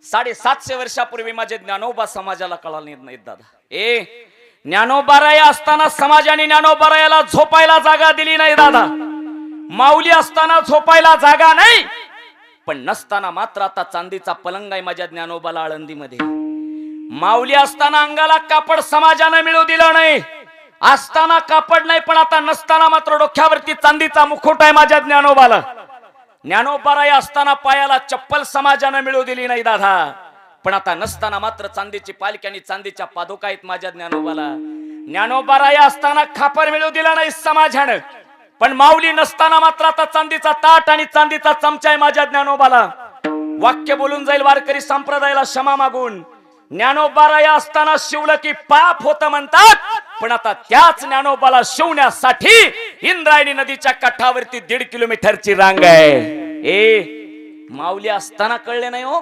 750 वर्षापूर्वी माझे ज्ञानोबा समाजाला कळाले नाहीत दादा. ज्ञानोबाराया असताना समाजाने ज्ञानोबारायाला झोपायला जागा दिली नाही दादा. माऊली असताना झोपायला जागा नाही, पण नसताना मात्र आता चांदीचा पलंग आहे माझ्या ज्ञानोबाला आळंदीमध्ये. माऊली असताना अंगाला कापड समाजाने मिळू दिलं नाही, असताना कापड नाही, पण आता नसताना मात्र डोक्यावरती चांदीचा मुकुट आहे माझ्या ज्ञानोबाला. ज्ञानोबाराया असताना पायाला चप्पल समाजाने मिळू दिली नाही दादा, पण आता नसताना मात्र चांदीची पालखी आणि चांदीच्या पादुका आहेत माझ्या ज्ञानोबाला. ज्ञानोबाराया असताना खापर मिळू दिला नाही समाजानं, पण माऊली नसताना मात्र आता चांदीचा ताट आणि चांदीचा चमचा आहे माझ्या ज्ञानोबाला. वाक्य बोलून जाईल वारकरी संप्रदायाला क्षमा मागून. ज्ञानोबाराया असताना शिवलं की पाप होतं म्हणतात, पण आता त्याच ज्ञानोबाला शिवण्यासाठी इंद्रायणी नदीच्या काठावरती 1.5 किलोमीटरची रांग आहे. माऊली असताना कळले नाही हो.